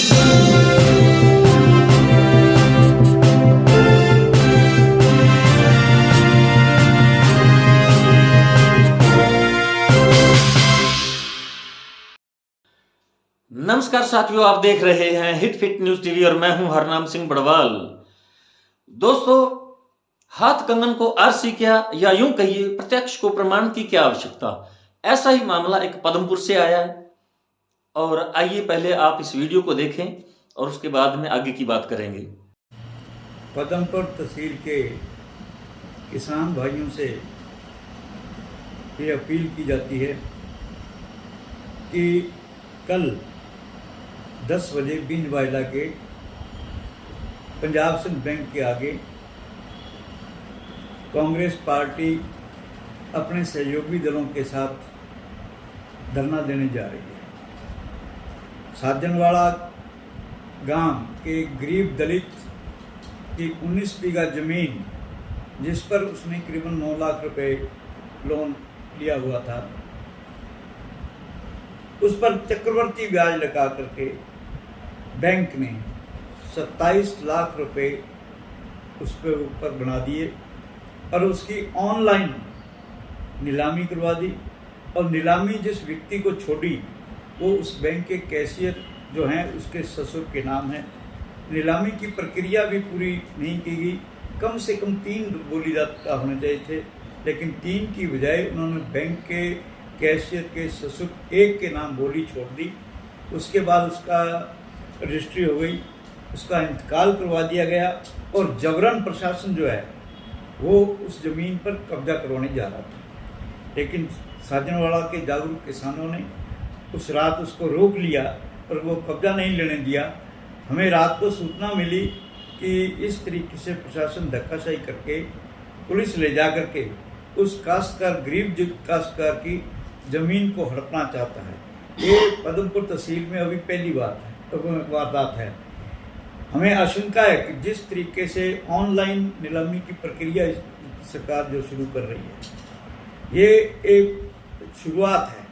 नमस्कार साथियों, आप देख रहे हैं हिट फिट न्यूज टीवी और मैं हूं हरनाम सिंह बड़वाल। दोस्तों, हाथ कंगन को आरसी क्या, या यूं कहिए प्रत्यक्ष को प्रमाण की क्या आवश्यकता, ऐसा ही मामला एक पद्मपुर से आया है। और आइए पहले आप इस वीडियो को देखें और उसके बाद में आगे की बात करेंगे। पद्मपुर तहसील के किसान भाइयों से ये अपील की जाती है कि कल 10 बजे बींजवाइला के पंजाब सिंध बैंक के आगे कांग्रेस पार्टी अपने सहयोगी दलों के साथ धरना देने जा रही है। साजनवाड़ा गांव के गरीब दलित की 19 बीघा जमीन, जिस पर उसने करीबन 9 लाख रुपए लोन लिया हुआ था, उस पर चक्रवर्ती ब्याज लगा करके बैंक ने 27 लाख रुपए उस पर ऊपर बना दिए और उसकी ऑनलाइन नीलामी करवा दी। और नीलामी जिस व्यक्ति को छोड़ी वो उस बैंक के कैशियर जो हैं उसके ससुर के नाम है। नीलामी की प्रक्रिया भी पूरी नहीं की गई। कम से कम 3 बोलीदार का होने चाहिए थे, लेकिन 3 की बजाय उन्होंने बैंक के कैशियर के ससुर एक के नाम बोली छोड़ दी। उसके बाद उसका रजिस्ट्री हो गई, उसका इंतकाल करवा दिया गया और जबरन प्रशासन जो है वो उस ज़मीन पर कब्जा करवाने जा रहा था। लेकिन साजनवाड़ा के जागरूक किसानों ने उस रात उसको रोक लिया और वो कब्जा नहीं लेने दिया। हमें रात को सूचना मिली कि इस तरीके से प्रशासन धक्काशाही करके पुलिस ले जा करके उस काश्तकार, गरीब काश्तकार की ज़मीन को हड़पना चाहता है। ये पद्मपुर तहसील में अभी पहली वारदात है। हमें आशंका है कि जिस तरीके से ऑनलाइन नीलामी की प्रक्रिया सरकार जो शुरू कर रही है, ये एक शुरुआत है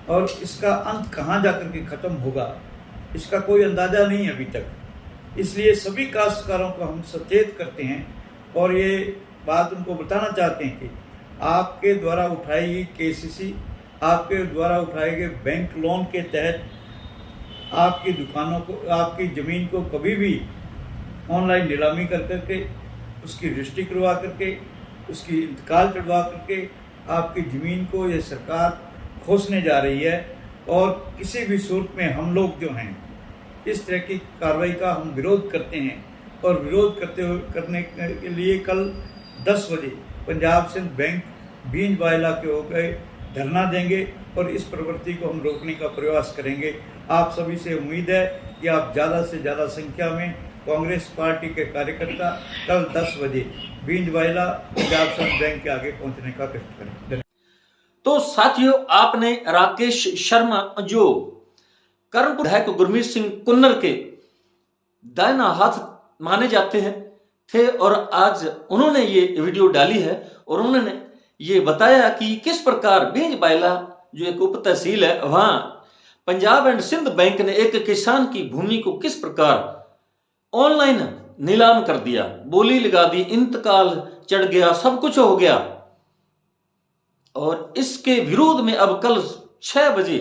और इसका अंत कहाँ जाकर के ख़त्म होगा इसका कोई अंदाज़ा नहीं अभी तक। इसलिए सभी काश्तकारों को हम सचेत करते हैं और ये बात उनको बताना चाहते हैं कि आपके द्वारा उठाई गई केसीसी, आपके द्वारा उठाए गए बैंक लोन के तहत आपकी दुकानों को, आपकी ज़मीन को कभी भी ऑनलाइन नीलामी कर करके उसकी रजिस्ट्री करवा करके उसकी इंतकाल चढ़वा करके आपकी ज़मीन को ये सरकार खोसने जा रही है। और किसी भी सूरत में हम लोग जो हैं इस तरह की कार्रवाई का हम विरोध करते हैं और विरोध करने के लिए कल 10 बजे पंजाब सिंध बैंक बींजवाइला के हो गए धरना देंगे और इस प्रवृत्ति को हम रोकने का प्रयास करेंगे। आप सभी से उम्मीद है कि आप ज़्यादा से ज़्यादा संख्या में कांग्रेस पार्टी के कार्यकर्ता कल 10 बजे बींजवाइला पंजाब सिंध बैंक के आगे पहुंचने का कष्ट करें। तो साथियों, आपने राकेश शर्मा जो कर्मपुर विधायक गुरमीत सिंह कुन्नर के दाहिना हाथ माने जाते हैं थे और आज उन्होंने ये वीडियो डाली है और उन्होंने ये बताया कि किस प्रकार बींजवाइला जो एक उप तहसील है, वहां पंजाब एंड सिंध बैंक ने एक किसान की भूमि को किस प्रकार ऑनलाइन नीलाम कर दिया, बोली लगा दी, इंतकाल चढ़ गया, सब कुछ हो गया। और इसके विरोध में अब कल 6 बजे,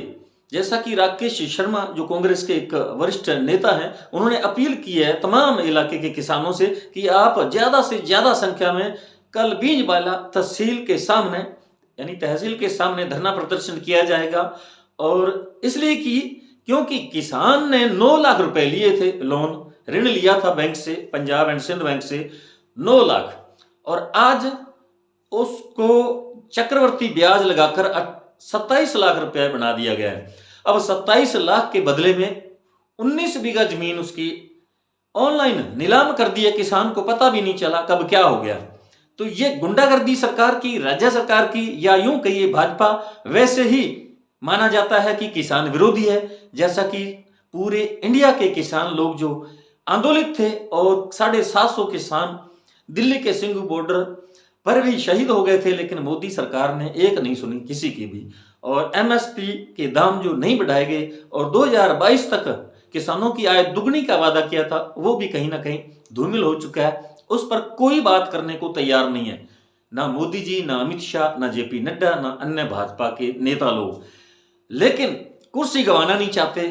जैसा कि राकेश शर्मा जो कांग्रेस के एक वरिष्ठ नेता हैं, उन्होंने अपील की है तमाम इलाके के किसानों से कि आप ज्यादा से ज्यादा संख्या में कल बींजवाइला तहसील के सामने, यानी तहसील के सामने धरना प्रदर्शन किया जाएगा। और इसलिए कि क्योंकि किसान ने 9 लाख रुपए लिए थे, लोन ऋण लिया था बैंक से, पंजाब एंड सिंध बैंक से 9 लाख, और आज उसको चक्रवर्ती ब्याज लगाकर 27 लाख रुपए बना दिया गया है। अब 27 लाख के बदले में 19 बीघा जमीन उसकी ऑनलाइन नीलाम कर दी है। किसान को पता भी नहीं चला कब क्या हो गया। तो ये गुंडागर्दी सरकार की, राज्य सरकार की, या यूं कहिए भाजपा वैसे ही माना जाता है कि किसान विरोधी है। जैसा कि पूरे इंडिया के किसान लोग जो आंदोलित थे और 750 किसान दिल्ली के सिंघू बॉर्डर पर भी शहीद हो गए थे, लेकिन मोदी सरकार ने एक नहीं सुनी किसी की भी। और एमएसपी के दाम जो नहीं बढ़ाए गए और 2022 तक किसानों की आय दुगनी का वादा किया था वो भी कहीं ना कहीं धूमिल हो चुका है। उस पर कोई बात करने को तैयार नहीं है, ना मोदी जी, ना अमित शाह, ना जेपी नड्डा, ना अन्य भाजपा के नेता लोग। लेकिन कुर्सी गंवाना नहीं चाहते,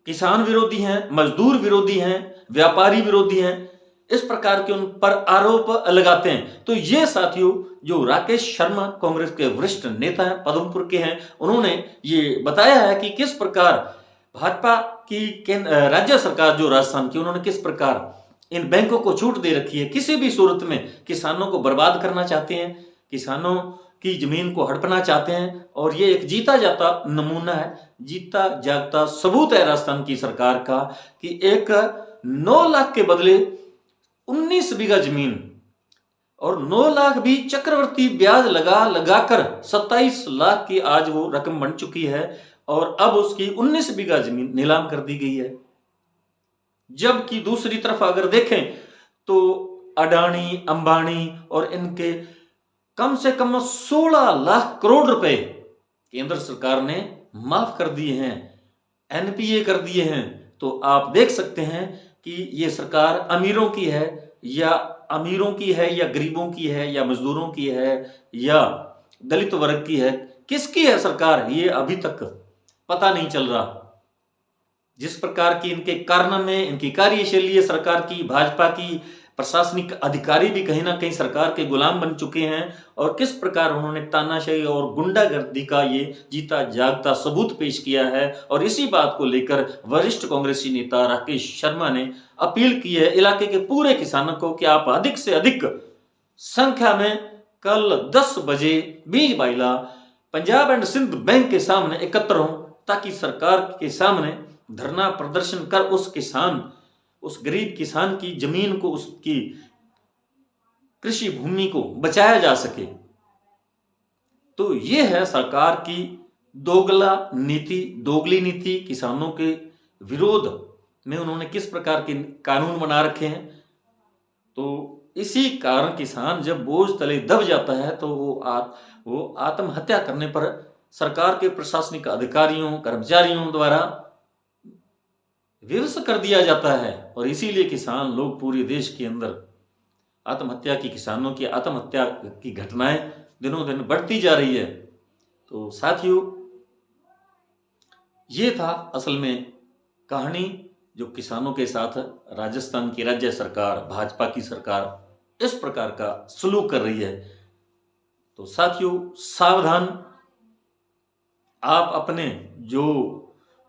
किसान विरोधी हैं, मजदूर विरोधी हैं, व्यापारी विरोधी हैं, इस प्रकार के उन पर आरोप लगाते हैं। तो ये साथियों जो राकेश शर्मा कांग्रेस के वरिष्ठ नेता हैं, पद्मपुर के हैं, उन्होंने ये बताया है कि किस प्रकार भाजपा की राज्य सरकार जो राजस्थान की, उन्होंने किस प्रकार इन बैंकों को छूट दे रखी है। किसी भी सूरत में किसानों को बर्बाद करना चाहते हैं, किसानों की जमीन को हड़पना चाहते हैं। और ये एक जीता जाता नमूना है, जीता जागता सबूत है राजस्थान की सरकार का कि एक 9 लाख के बदले 19 बीघा जमीन और 9 लाख भी चक्रवर्ती ब्याज लगाकर 27 लाख की आज वो रकम बन चुकी है और अब उसकी 19 बीघा जमीन नीलाम कर दी गई है। जबकि दूसरी तरफ अगर देखें तो अडानी, अंबानी और इनके कम से कम 16 लाख करोड़ रुपए केंद्र सरकार ने माफ कर दिए हैं, एनपीए कर दिए हैं। तो आप देख सकते हैं कि ये सरकार अमीरों की है या गरीबों की है या मजदूरों की है या दलित वर्ग की है, किसकी है सरकार ये अभी तक पता नहीं चल रहा। जिस प्रकार की इनके कारनामे, इनकी कार्यशैली है सरकार की, भाजपा की प्रशासनिक अधिकारी भी कहीं ना कहीं सरकार के गुलाम बन चुके हैं और किस प्रकार उन्होंने तानाशाही और गुंडागर्दी का ये जीता जागता सबूत पेश किया है। और इसी बात को लेकर वरिष्ठ कांग्रेसी नेता राकेश शर्मा ने अपील की है इलाके के पूरे किसानों को कि आप अधिक से अधिक संख्या में कल 10 बजे 20 बाइला पंजाब एंड सिंध बैंक के सामने एकत्र हों, ताकि सरकार के सामने धरना प्रदर्शन कर उस गरीब किसान की जमीन को, उसकी कृषि भूमि को बचाया जा सके। तो ये है सरकार की दोगली नीति। किसानों के विरोध में उन्होंने किस प्रकार के कानून बना रखे हैं। तो इसी कारण किसान जब बोझ तले दब जाता है तो वो आत्महत्या करने पर सरकार के प्रशासनिक अधिकारियों, कर्मचारियों द्वारा विवश कर दिया जाता है। और इसीलिए किसान लोग पूरे देश के अंदर किसानों की आत्महत्या की घटनाएं दिनों दिन बढ़ती जा रही है। तो साथियों ये था असल में कहानी जो किसानों के साथ राजस्थान की राज्य सरकार, भाजपा की सरकार इस प्रकार का सलूक कर रही है। तो साथियों सावधान, आप अपने जो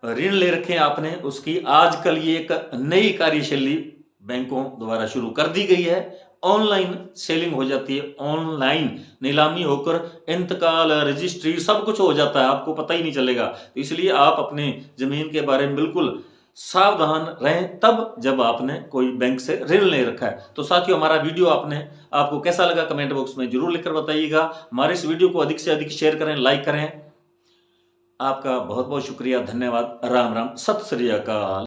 ऋण ले रखे आपने उसकी आजकल ये एक नई कार्यशैली बैंकों द्वारा शुरू कर दी गई है। ऑनलाइन सेलिंग हो जाती है, ऑनलाइन नीलामी होकर इंतकाल, रजिस्ट्री सब कुछ हो जाता है, आपको पता ही नहीं चलेगा। तो इसलिए आप अपने जमीन के बारे में बिल्कुल सावधान रहें तब जब आपने कोई बैंक से ऋण ले रखा है। तो साथियों हमारा वीडियो आपको कैसा लगा कमेंट बॉक्स में जरूर लिखकर बताइएगा। हमारे इस वीडियो को अधिक से अधिक शेयर करें, लाइक करें। आपका बहुत बहुत शुक्रिया, धन्यवाद, राम राम, सत श्री अकाल।